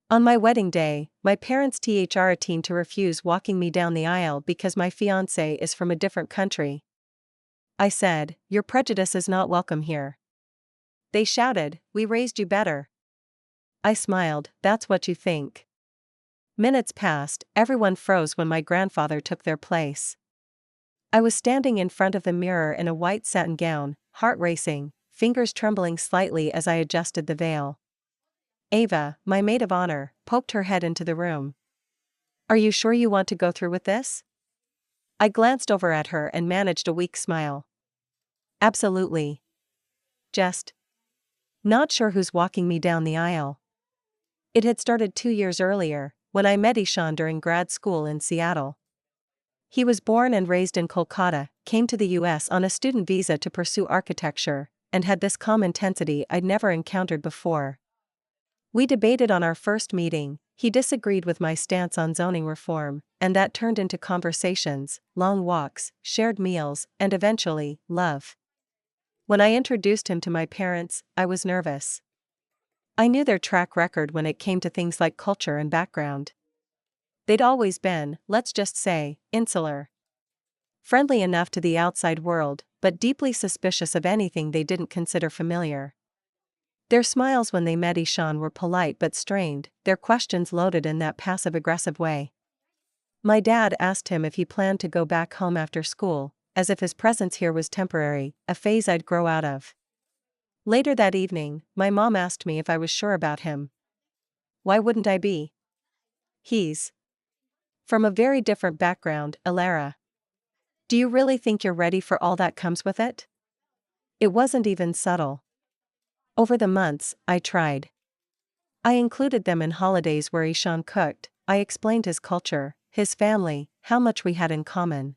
On my wedding day, my parents Thr-atened to refuse walking me down the aisle because my fiancé is from a different country. I said, "Your prejudice is not welcome here." They shouted, "We raised you better." I smiled, "That's what you think." Minutes passed, everyone froze when my grandfather took their place. I was standing in front of the mirror in a white satin gown, heart racing, fingers trembling slightly as I adjusted the veil. Ava, my maid of honor, poked her head into the room. "Are you sure you want to go through with this?" I glanced over at her and managed a weak smile. "Absolutely. Just not sure who's walking me down the aisle." It had started 2 years earlier, when I met Ishan during grad school in Seattle. He was born and raised in Kolkata, came to the US on a student visa to pursue architecture, and had this calm intensity I'd never encountered before. We debated on our first meeting, he disagreed with my stance on zoning reform, and that turned into conversations, long walks, shared meals, and eventually, love. When I introduced him to my parents, I was nervous. I knew their track record when it came to things like culture and background. They'd always been, let's just say, insular. Friendly enough to the outside world, but deeply suspicious of anything they didn't consider familiar. Their smiles when they met Ishan were polite but strained, their questions loaded in that passive-aggressive way. My dad asked him if he planned to go back home after school, as if his presence here was temporary, a phase I'd grow out of. Later that evening, my mom asked me if I was sure about him. Why wouldn't I be? He's from a very different background, Alara. Do you really think you're ready for all that comes with it? It wasn't even subtle. Over the months, I tried. I included them in holidays where Ishan cooked, I explained his culture, his family, how much we had in common.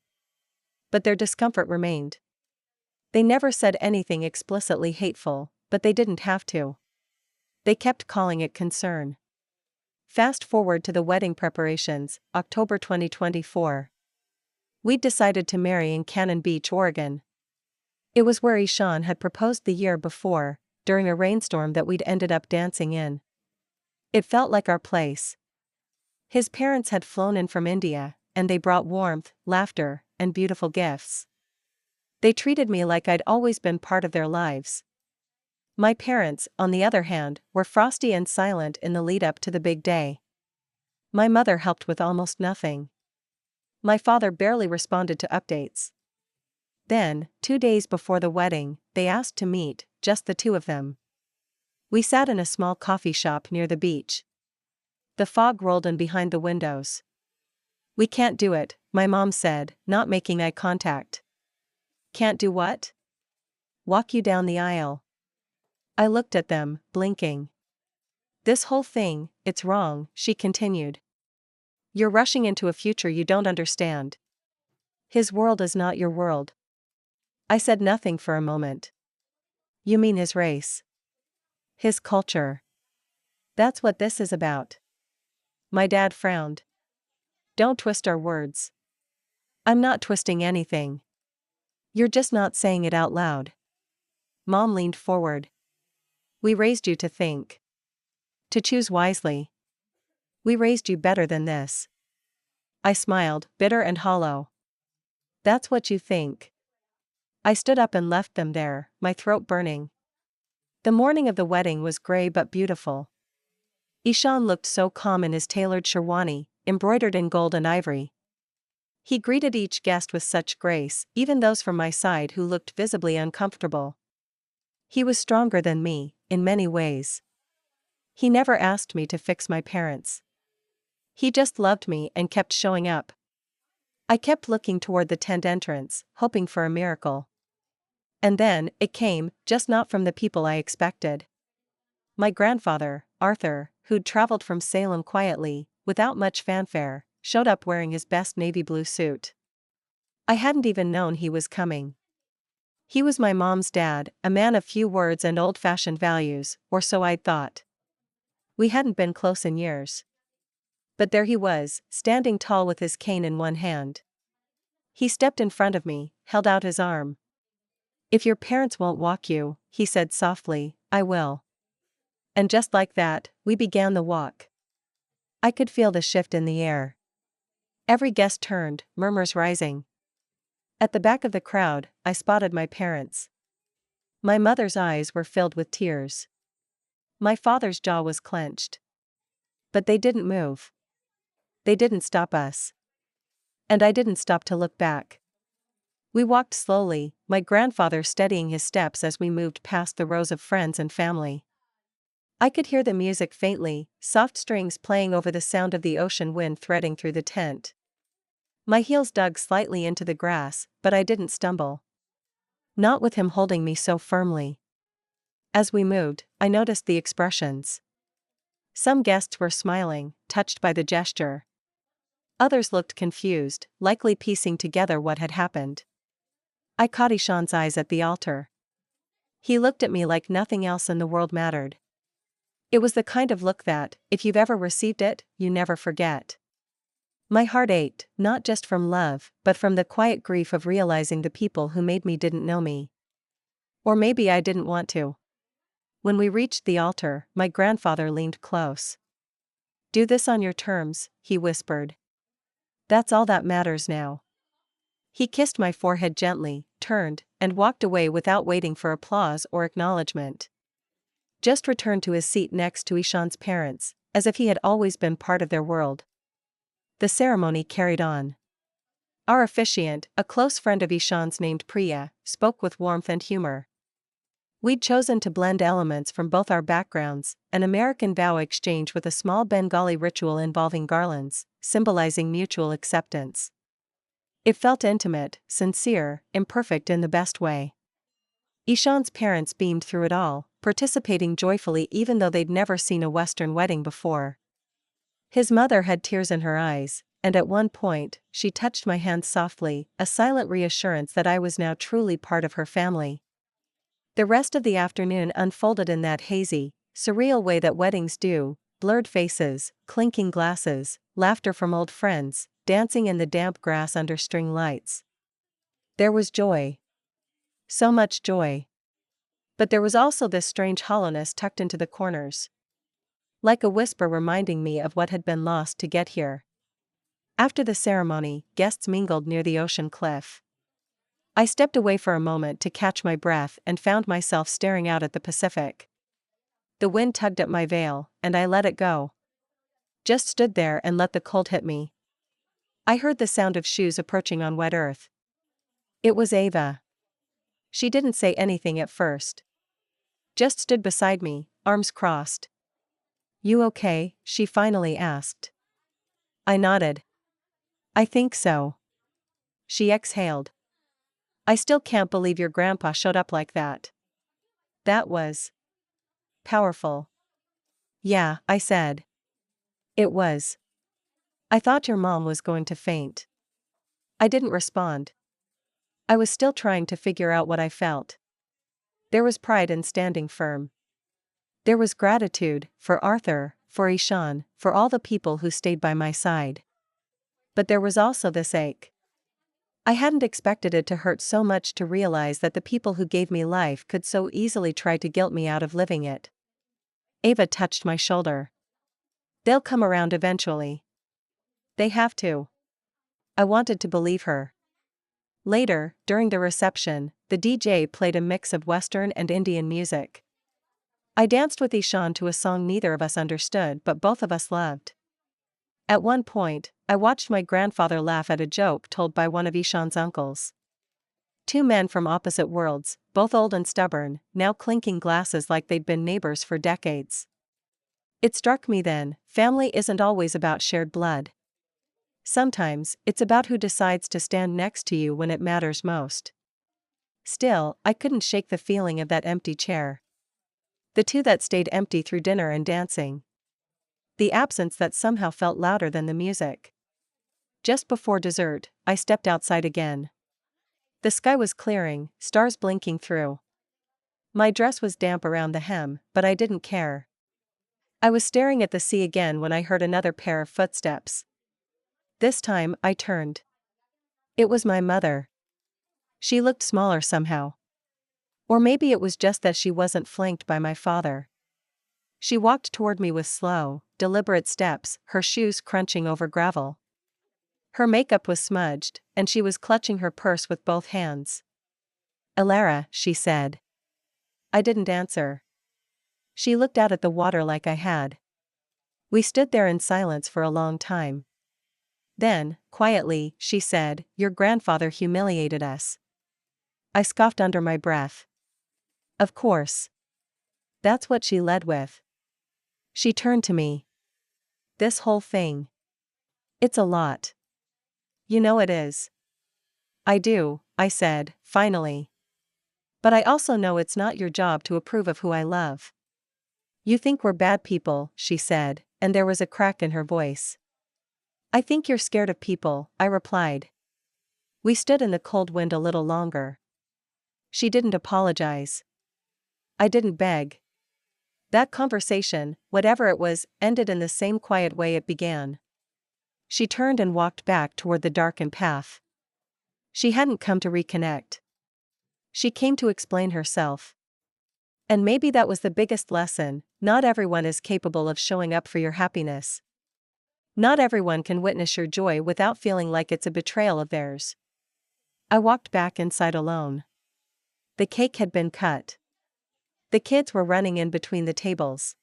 But their discomfort remained. They never said anything explicitly hateful, but they didn't have to. They kept calling it concern. Fast forward to the wedding preparations, October 2024. We'd decided to marry in Cannon Beach, Oregon. It was where Ishan had proposed the year before, during a rainstorm that we'd ended up dancing in. It felt like our place. His parents had flown in from India, and they brought warmth, laughter, and beautiful gifts. They treated me like I'd always been part of their lives. My parents, on the other hand, were frosty and silent in the lead-up to the big day. My mother helped with almost nothing. My father barely responded to updates. Then, 2 days before the wedding, they asked to meet, just the two of them. We sat in a small coffee shop near the beach. The fog rolled in behind the windows. "We can't do it," my mom said, not making eye contact. "Can't do what?" "Walk you down the aisle." I looked at them, blinking. "This whole thing, it's wrong," she continued. "You're rushing into a future you don't understand. His world is not your world." I said nothing for a moment. "You mean his race? His culture? That's what this is about." My dad frowned. "Don't twist our words." "I'm not twisting anything. You're just not saying it out loud." Mom leaned forward. "We raised you to think. To choose wisely. We raised you better than this." I smiled, bitter and hollow. "That's what you think." I stood up and left them there, my throat burning. The morning of the wedding was gray but beautiful. Ishan looked so calm in his tailored sherwani, embroidered in gold and ivory. He greeted each guest with such grace, even those from my side who looked visibly uncomfortable. He was stronger than me, in many ways. He never asked me to fix my parents. He just loved me and kept showing up. I kept looking toward the tent entrance, hoping for a miracle. And then, it came, just not from the people I expected. My grandfather, Arthur, who'd traveled from Salem quietly, without much fanfare, showed up wearing his best navy blue suit. I hadn't even known he was coming. He was my mom's dad, a man of few words and old-fashioned values, or so I'd thought. We hadn't been close in years. But there he was, standing tall with his cane in one hand. He stepped in front of me, held out his arm. "If your parents won't walk you," he said softly, "I will." And just like that, we began the walk. I could feel the shift in the air. Every guest turned, murmurs rising. At the back of the crowd, I spotted my parents. My mother's eyes were filled with tears. My father's jaw was clenched. But they didn't move. They didn't stop us. And I didn't stop to look back. We walked slowly, my grandfather steadying his steps as we moved past the rows of friends and family. I could hear the music faintly, soft strings playing over the sound of the ocean wind threading through the tent. My heels dug slightly into the grass, but I didn't stumble. Not with him holding me so firmly. As we moved, I noticed the expressions. Some guests were smiling, touched by the gesture. Others looked confused, likely piecing together what had happened. I caught Ishan's eyes at the altar. He looked at me like nothing else in the world mattered. It was the kind of look that, if you've ever received it, you never forget. My heart ached, not just from love, but from the quiet grief of realizing the people who made me didn't know me. Or maybe I didn't want to. When we reached the altar, my grandfather leaned close. "Do this on your terms," he whispered. "That's all that matters now." He kissed my forehead gently, turned, and walked away without waiting for applause or acknowledgement. Just returned to his seat next to Ishan's parents, as if he had always been part of their world. The ceremony carried on. Our officiant, a close friend of Ishan's named Priya, spoke with warmth and humor. We'd chosen to blend elements from both our backgrounds, an American vow exchange with a small Bengali ritual involving garlands, symbolizing mutual acceptance. It felt intimate, sincere, imperfect in the best way. Ishan's parents beamed through it all, participating joyfully even though they'd never seen a Western wedding before. His mother had tears in her eyes, and at one point, she touched my hand softly, a silent reassurance that I was now truly part of her family. The rest of the afternoon unfolded in that hazy, surreal way that weddings do: blurred faces, clinking glasses, laughter from old friends, dancing in the damp grass under string lights. There was joy. So much joy. But there was also this strange hollowness tucked into the corners. Like a whisper reminding me of what had been lost to get here. After the ceremony, guests mingled near the ocean cliff. I stepped away for a moment to catch my breath and found myself staring out at the Pacific. The wind tugged at my veil, and I let it go. Just stood there and let the cold hit me. I heard the sound of shoes approaching on wet earth. It was Ava. She didn't say anything at first. Just stood beside me, arms crossed. "You okay?" she finally asked. I nodded. "I think so." She exhaled. "I still can't believe your grandpa showed up like that. That was powerful." "Yeah," I said. "It was. I thought your mom was going to faint." I didn't respond. I was still trying to figure out what I felt. There was pride in standing firm. There was gratitude, for Arthur, for Ishan, for all the people who stayed by my side. But there was also this ache. I hadn't expected it to hurt so much to realize that the people who gave me life could so easily try to guilt me out of living it. Ava touched my shoulder. "They'll come around eventually. They have to." I wanted to believe her. Later, during the reception, the DJ played a mix of Western and Indian music. I danced with Ishan to a song neither of us understood but both of us loved. At one point, I watched my grandfather laugh at a joke told by one of Ishan's uncles. Two men from opposite worlds, both old and stubborn, now clinking glasses like they'd been neighbors for decades. It struck me then, family isn't always about shared blood. Sometimes, it's about who decides to stand next to you when it matters most. Still, I couldn't shake the feeling of that empty chair. The two that stayed empty through dinner and dancing. The absence that somehow felt louder than the music. Just before dessert, I stepped outside again. The sky was clearing, stars blinking through. My dress was damp around the hem, but I didn't care. I was staring at the sea again when I heard another pair of footsteps. This time, I turned. It was my mother. She looked smaller somehow. Or maybe it was just that she wasn't flanked by my father. She walked toward me with slow, deliberate steps, her shoes crunching over gravel. Her makeup was smudged, and she was clutching her purse with both hands. "Elara," she said. I didn't answer. She looked out at the water like I had. We stood there in silence for a long time. Then, quietly, she said, "Your grandfather humiliated us." I scoffed under my breath. Of course. That's what she led with. She turned to me. "This whole thing. It's a lot. You know it is." "I do," I said, finally. "But I also know it's not your job to approve of who I love." "You think we're bad people," she said, and there was a crack in her voice. "I think you're scared of people," I replied. We stood in the cold wind a little longer. She didn't apologize. I didn't beg. That conversation, whatever it was, ended in the same quiet way it began. She turned and walked back toward the darkened path. She hadn't come to reconnect. She came to explain herself. And maybe that was the biggest lesson: not everyone is capable of showing up for your happiness. Not everyone can witness your joy without feeling like it's a betrayal of theirs. I walked back inside alone. The cake had been cut. The kids were running in between the tables.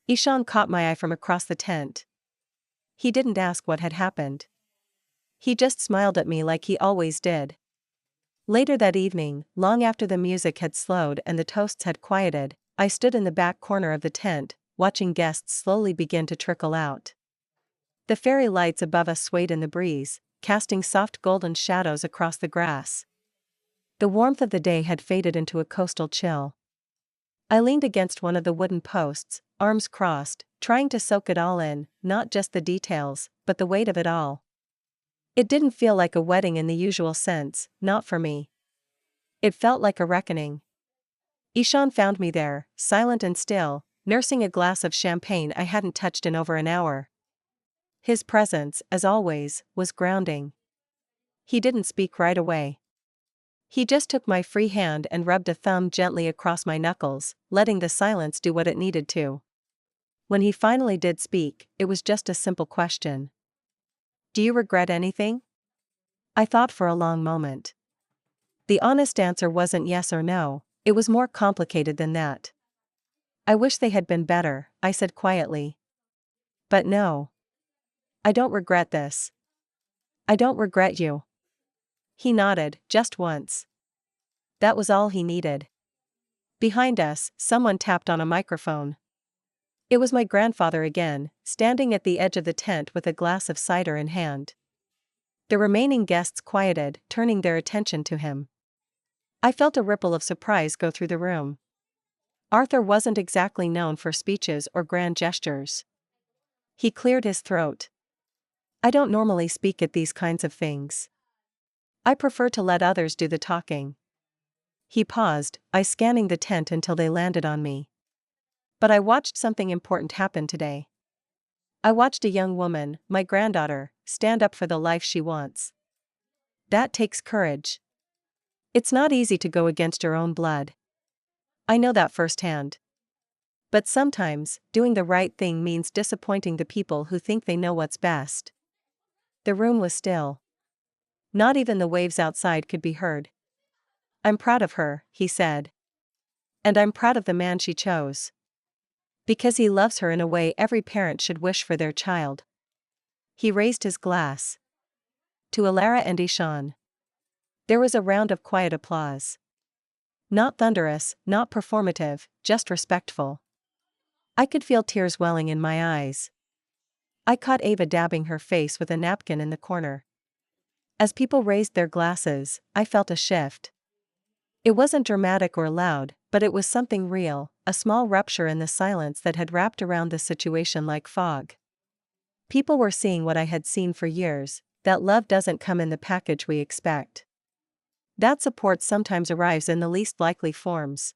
Ishan caught my eye from across the tent. He didn't ask what had happened. He just smiled at me like he always did. Later that evening, long after the music had slowed and the toasts had quieted, I stood in the back corner of the tent, watching guests slowly begin to trickle out. The fairy lights above us swayed in the breeze, casting soft golden shadows across the grass. The warmth of the day had faded into a coastal chill. I leaned against one of the wooden posts, arms crossed, trying to soak it all in, not just the details, but the weight of it all. It didn't feel like a wedding in the usual sense, not for me. It felt like a reckoning. Ishan found me there, silent and still, nursing a glass of champagne I hadn't touched in over an hour. His presence, as always, was grounding. He didn't speak right away. He just took my free hand and rubbed a thumb gently across my knuckles, letting the silence do what it needed to. When he finally did speak, it was just a simple question. "Do you regret anything?" I thought for a long moment. The honest answer wasn't yes or no, it was more complicated than that. "I wish they had been better," I said quietly. "But no. I don't regret this. I don't regret you." He nodded, just once. That was all he needed. Behind us, someone tapped on a microphone. It was my grandfather again, standing at the edge of the tent with a glass of cider in hand. The remaining guests quieted, turning their attention to him. I felt a ripple of surprise go through the room. Arthur wasn't exactly known for speeches or grand gestures. He cleared his throat. "I don't normally speak at these kinds of things. I prefer to let others do the talking." He paused, eyes scanning the tent until they landed on me. "But I watched something important happen today. I watched a young woman, my granddaughter, stand up for the life she wants. That takes courage. It's not easy to go against your own blood. I know that firsthand. But sometimes, doing the right thing means disappointing the people who think they know what's best." The room was still. Not even the waves outside could be heard. "I'm proud of her," he said. "And I'm proud of the man she chose. Because he loves her in a way every parent should wish for their child." He raised his glass. "To Elara and Ishan." There was a round of quiet applause. Not thunderous, not performative, just respectful. I could feel tears welling in my eyes. I caught Ava dabbing her face with a napkin in the corner. As people raised their glasses, I felt a shift. It wasn't dramatic or loud, but it was something real, a small rupture in the silence that had wrapped around the situation like fog. People were seeing what I had seen for years, that love doesn't come in the package we expect. That support sometimes arrives in the least likely forms.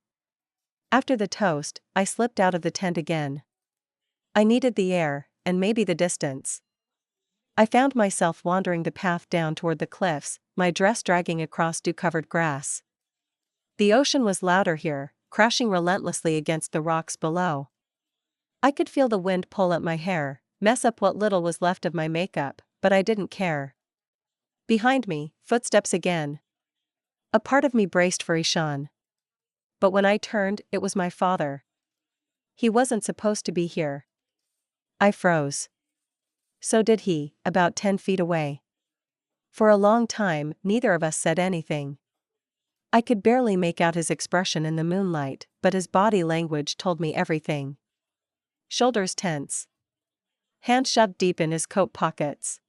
After the toast, I slipped out of the tent again. I needed the air, and maybe the distance. I found myself wandering the path down toward the cliffs, my dress dragging across dew-covered grass. The ocean was louder here, crashing relentlessly against the rocks below. I could feel the wind pull at my hair, mess up what little was left of my makeup, but I didn't care. Behind me, footsteps again. A part of me braced for Ishan. But when I turned, it was my father. He wasn't supposed to be here. I froze. So did he, about 10 feet away. For a long time, neither of us said anything. I could barely make out his expression in the moonlight, but his body language told me everything. Shoulders tense. Hands shoved deep in his coat pockets.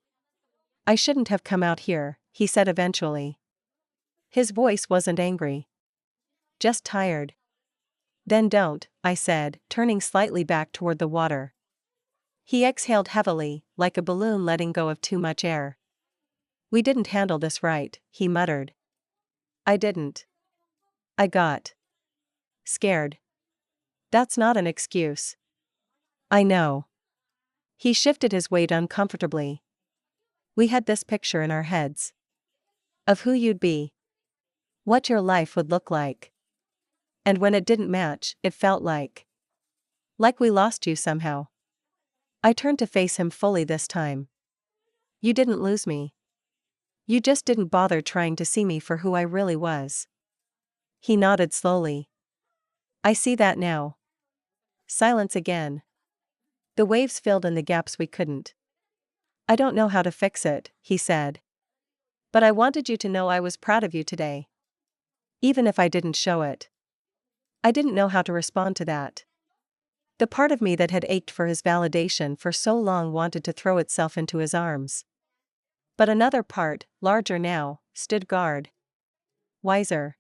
I shouldn't have come out here, he said eventually. His voice wasn't angry. Just tired. Then don't, I said, turning slightly back toward the water. He exhaled heavily, like a balloon letting go of too much air. We didn't handle this right, he muttered. I didn't. I got scared. That's not an excuse. I know. He shifted his weight uncomfortably. We had this picture in our heads. Of who you'd be. What your life would look like. And when it didn't match, it felt like we lost you somehow. I turned to face him fully this time. You didn't lose me. You just didn't bother trying to see me for who I really was. He nodded slowly. I see that now. Silence again. The waves filled in the gaps we couldn't. I don't know how to fix it, he said. But I wanted you to know I was proud of you today. Even if I didn't show it. I didn't know how to respond to that. The part of me that had ached for his validation for so long wanted to throw itself into his arms. But another part, larger now, stood guard. Wiser.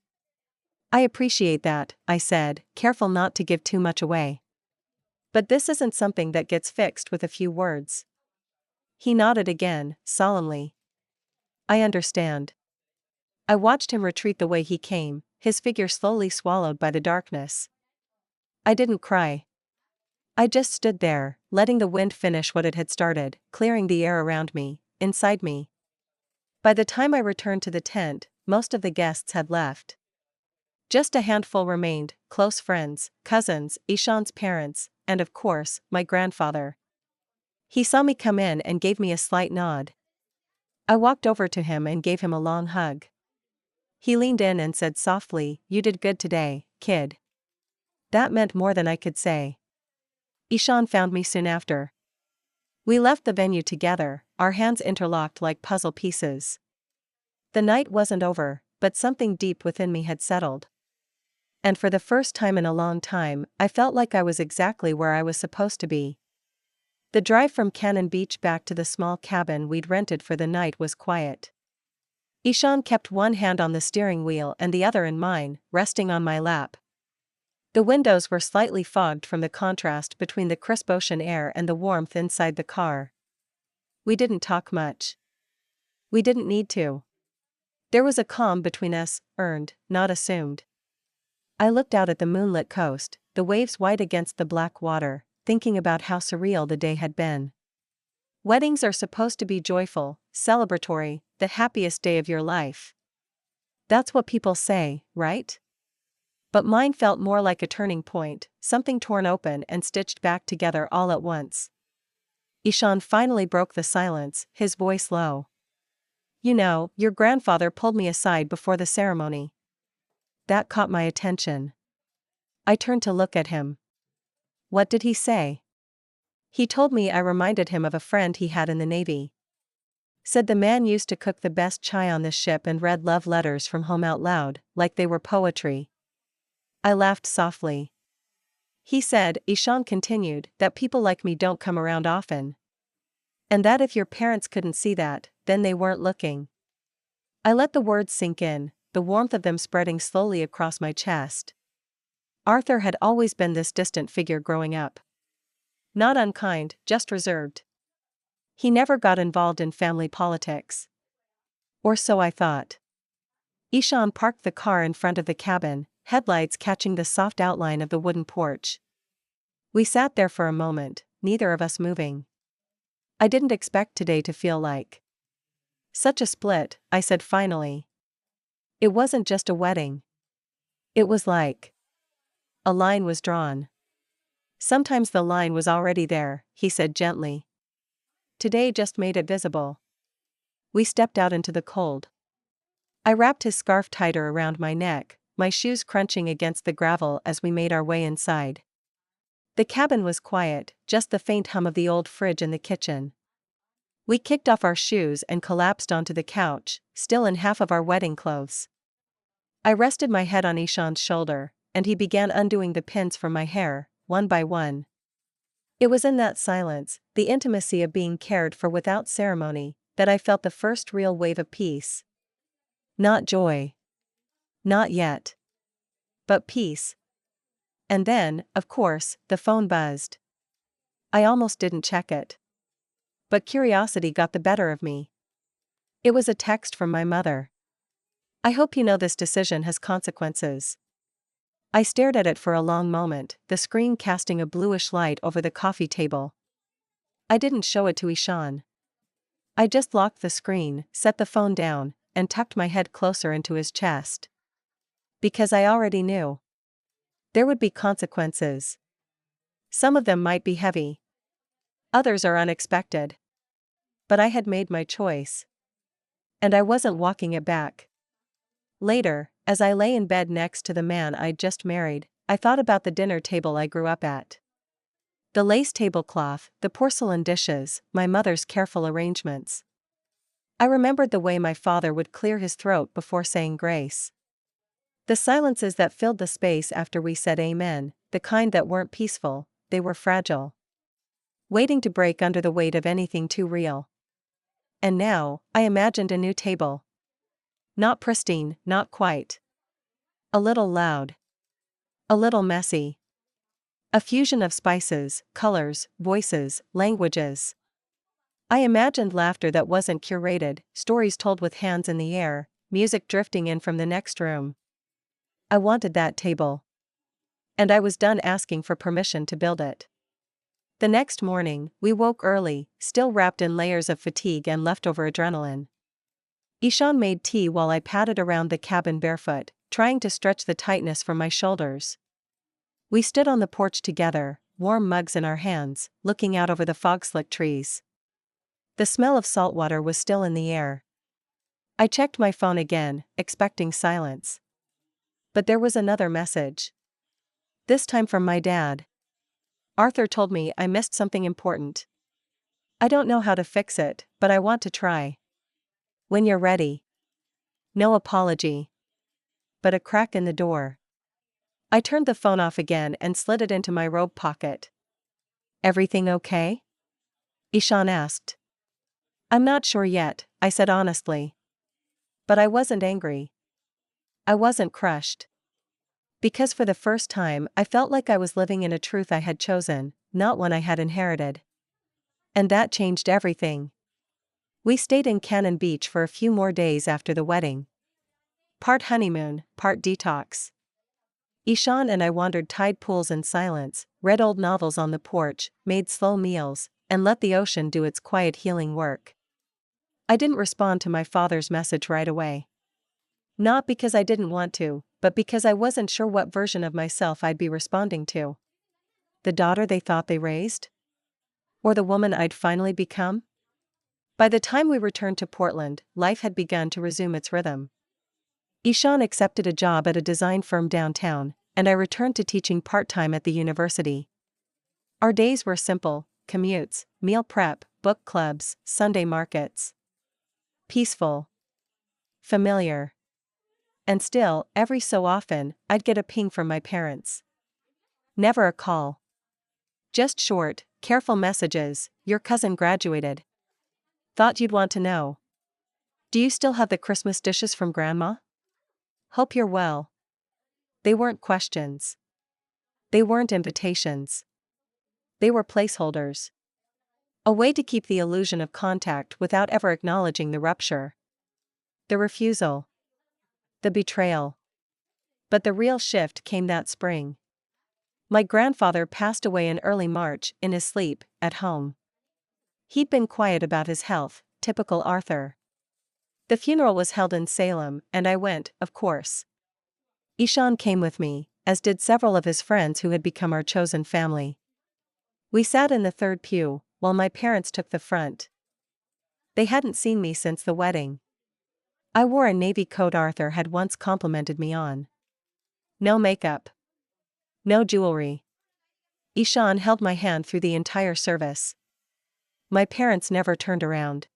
I appreciate that, I said, careful not to give too much away. But this isn't something that gets fixed with a few words. He nodded again, solemnly. I understand. I watched him retreat the way he came, his figure slowly swallowed by the darkness. I didn't cry. I just stood there, letting the wind finish what it had started, clearing the air around me, inside me. By the time I returned to the tent, most of the guests had left. Just a handful remained, close friends, cousins, Ishan's parents, and of course, my grandfather. He saw me come in and gave me a slight nod. I walked over to him and gave him a long hug. He leaned in and said softly, "You did good today, kid." That meant more than I could say. Ishan found me soon after. We left the venue together, our hands interlocked like puzzle pieces. The night wasn't over, but something deep within me had settled. And for the first time in a long time, I felt like I was exactly where I was supposed to be. The drive from Cannon Beach back to the small cabin we'd rented for the night was quiet. Ishan kept one hand on the steering wheel and the other in mine, resting on my lap. The windows were slightly fogged from the contrast between the crisp ocean air and the warmth inside the car. We didn't talk much. We didn't need to. There was a calm between us, earned, not assumed. I looked out at the moonlit coast, the waves white against the black water, thinking about how surreal the day had been. Weddings are supposed to be joyful, celebratory, the happiest day of your life. That's what people say, right? But mine felt more like a turning point, something torn open and stitched back together all at once. Ishan finally broke the silence, his voice low. You know, your grandfather pulled me aside before the ceremony. That caught my attention. I turned to look at him. What did he say? He told me I reminded him of a friend he had in the Navy. Said the man used to cook the best chai on the ship and read love letters from home out loud, like they were poetry. I laughed softly. He said, Ishan continued, that people like me don't come around often. And that if your parents couldn't see that, then they weren't looking. I let the words sink in, the warmth of them spreading slowly across my chest. Arthur had always been this distant figure growing up. Not unkind, just reserved. He never got involved in family politics. Or so I thought. Ishan parked the car in front of the cabin, headlights catching the soft outline of the wooden porch. We sat there for a moment, neither of us moving. I didn't expect today to feel like such a split, I said finally. It wasn't just a wedding. It was like a line was drawn. Sometimes the line was already there, he said gently. Today just made it visible. We stepped out into the cold. I wrapped his scarf tighter around my neck, my shoes crunching against the gravel as we made our way inside. The cabin was quiet, just the faint hum of the old fridge in the kitchen. We kicked off our shoes and collapsed onto the couch, still in half of our wedding clothes. I rested my head on Ishan's shoulder, and he began undoing the pins from my hair, one by one. It was in that silence, the intimacy of being cared for without ceremony, that I felt the first real wave of peace. Not joy. Not yet. But peace. And then, of course, the phone buzzed. I almost didn't check it. But curiosity got the better of me. It was a text from my mother. I hope you know this decision has consequences. I stared at it for a long moment, the screen casting a bluish light over the coffee table. I didn't show it to Ishan. I just locked the screen, set the phone down, and tucked my head closer into his chest. Because I already knew. There would be consequences. Some of them might be heavy. Others are unexpected. But I had made my choice. And I wasn't walking it back. Later, as I lay in bed next to the man I'd just married, I thought about the dinner table I grew up at. The lace tablecloth, the porcelain dishes, my mother's careful arrangements. I remembered the way my father would clear his throat before saying grace. The silences that filled the space after we said amen, the kind that weren't peaceful, they were fragile. Waiting to break under the weight of anything too real. And now, I imagined a new table. Not pristine, not quite. A little loud. A little messy. A fusion of spices, colors, voices, languages. I imagined laughter that wasn't curated, stories told with hands in the air, music drifting in from the next room. I wanted that table. And I was done asking for permission to build it. The next morning, we woke early, still wrapped in layers of fatigue and leftover adrenaline. Ishan made tea while I padded around the cabin barefoot, trying to stretch the tightness from my shoulders. We stood on the porch together, warm mugs in our hands, looking out over the fog-slicked trees. The smell of salt water was still in the air. I checked my phone again, expecting silence. But there was another message. This time from my dad. Arthur told me I missed something important. I don't know how to fix it, but I want to try. When you're ready. No apology. But a crack in the door. I turned the phone off again and slid it into my robe pocket. Everything okay? Ishan asked. I'm not sure yet, I said honestly. But I wasn't angry. I wasn't crushed. Because for the first time I felt like I was living in a truth I had chosen, not one I had inherited. And that changed everything. We stayed in Cannon Beach for a few more days after the wedding. Part honeymoon, part detox. Ishan and I wandered tide pools in silence, read old novels on the porch, made slow meals, and let the ocean do its quiet healing work. I didn't respond to my father's message right away. Not because I didn't want to, but because I wasn't sure what version of myself I'd be responding to. The daughter they thought they raised? Or the woman I'd finally become? By the time we returned to Portland, life had begun to resume its rhythm. Ishan accepted a job at a design firm downtown, and I returned to teaching part-time at the university. Our days were simple: commutes, meal prep, book clubs, Sunday markets. Peaceful. Familiar. And still, every so often, I'd get a ping from my parents. Never a call. Just short, careful messages: your cousin graduated. Thought you'd want to know. Do you still have the Christmas dishes from Grandma? Hope you're well. They weren't questions. They weren't invitations. They were placeholders. A way to keep the illusion of contact without ever acknowledging the rupture. The refusal. The betrayal. But the real shift came that spring. My grandfather passed away in early March, in his sleep, at home. He'd been quiet about his health, typical Arthur. The funeral was held in Salem, and I went, of course. Ishan came with me, as did several of his friends who had become our chosen family. We sat in the third pew, while my parents took the front. They hadn't seen me since the wedding. I wore a navy coat Arthur had once complimented me on. No makeup. No jewelry. Ishan held my hand through the entire service. My parents never turned around.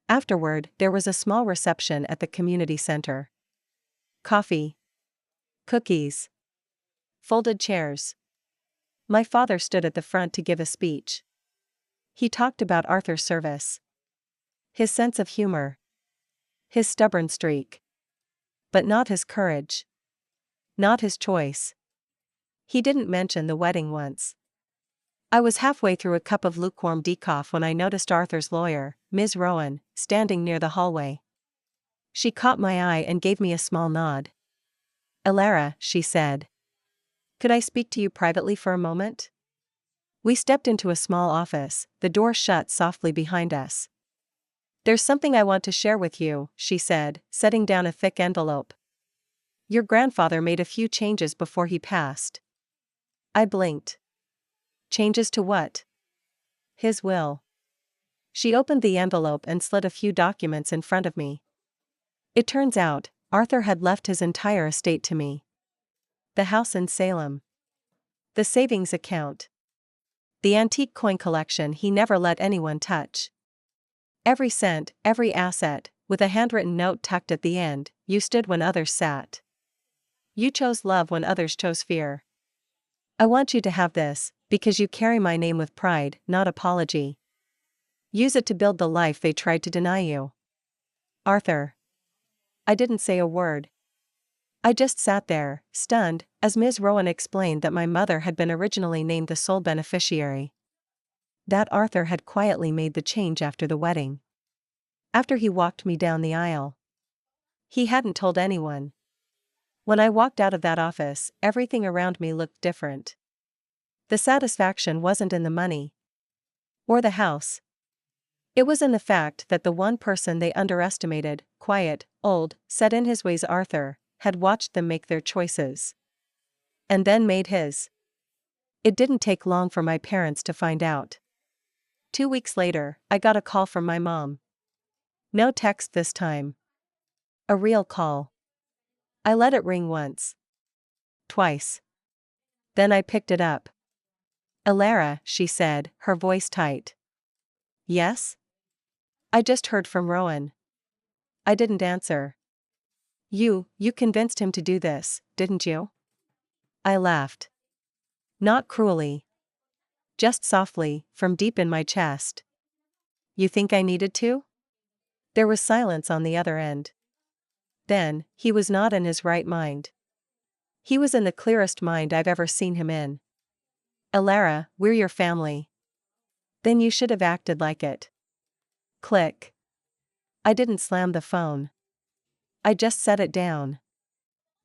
Afterward, there was a small reception at the community center. Coffee. Cookies. Folded chairs. My father stood at the front to give a speech. He talked about Arthur's service. His sense of humor. His stubborn streak. But not his courage. Not his choice. He didn't mention the wedding once. I was halfway through a cup of lukewarm decaf when I noticed Arthur's lawyer, Ms. Rowan, standing near the hallway. She caught my eye and gave me a small nod. "Elara," she said. "Could I speak to you privately for a moment?" We stepped into a small office, the door shut softly behind us. "There's something I want to share with you," she said, setting down a thick envelope. "Your grandfather made a few changes before he passed." I blinked. Changes to what? His will. She opened the envelope and slid a few documents in front of me. It turns out, Arthur had left his entire estate to me. The house in Salem. The savings account. The antique coin collection he never let anyone touch. Every cent, every asset, with a handwritten note tucked at the end: "You stood when others sat. You chose love when others chose fear. I want you to have this, because you carry my name with pride, not apology. Use it to build the life they tried to deny you." Arthur. I didn't say a word. I just sat there, stunned, as Ms. Rowan explained that my mother had been originally named the sole beneficiary. That Arthur had quietly made the change after the wedding. After he walked me down the aisle. He hadn't told anyone. When I walked out of that office, everything around me looked different. The satisfaction wasn't in the money. Or the house. It was in the fact that the one person they underestimated, quiet, old, set in his ways Arthur, had watched them make their choices. And then made his. It didn't take long for my parents to find out. 2 weeks later, I got a call from my mom. No text this time. A real call. I let it ring once. Twice. Then I picked it up. "Elara," she said, her voice tight. "Yes?" "I just heard from Rowan." I didn't answer. You convinced him to do this, didn't you?" I laughed. Not cruelly. Just softly, from deep in my chest. "You think I needed to?" There was silence on the other end. Then, he was not in his right mind. He was in the clearest mind I've ever seen him in. "Elara, we're your family." "Then you should have acted like it." Click. I didn't slam the phone. I just set it down.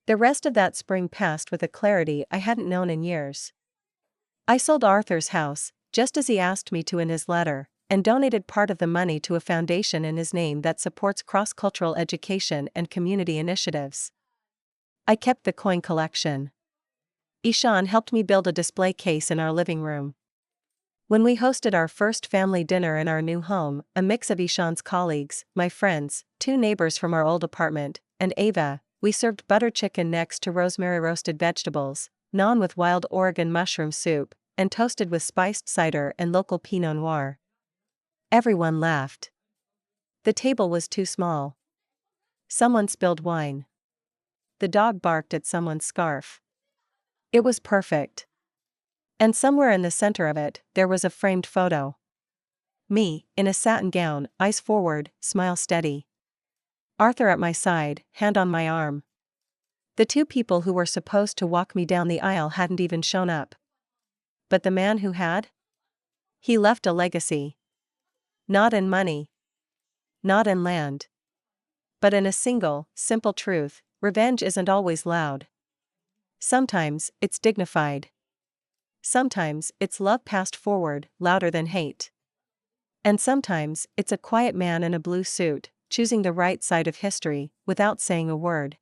The rest of that spring passed with a clarity I hadn't known in years. I sold Arthur's house, just as he asked me to in his letter, and donated part of the money to a foundation in his name that supports cross-cultural education and community initiatives. I kept the coin collection. Ishan helped me build a display case in our living room. When we hosted our first family dinner in our new home, a mix of Ishan's colleagues, my friends, 2 neighbors from our old apartment, and Ava, we served butter chicken next to rosemary roasted vegetables, naan with wild Oregon mushroom soup, and toasted with spiced cider and local Pinot Noir. Everyone laughed. The table was too small. Someone spilled wine. The dog barked at someone's scarf. It was perfect. And somewhere in the center of it, there was a framed photo. Me, in a satin gown, eyes forward, smile steady. Arthur at my side, hand on my arm. The 2 people who were supposed to walk me down the aisle hadn't even shown up. But the man who had? He left a legacy. Not in money. Not in land. But in a single, simple truth: revenge isn't always loud. Sometimes, it's dignified. Sometimes, it's love passed forward, louder than hate. And sometimes, it's a quiet man in a blue suit, choosing the right side of history, without saying a word.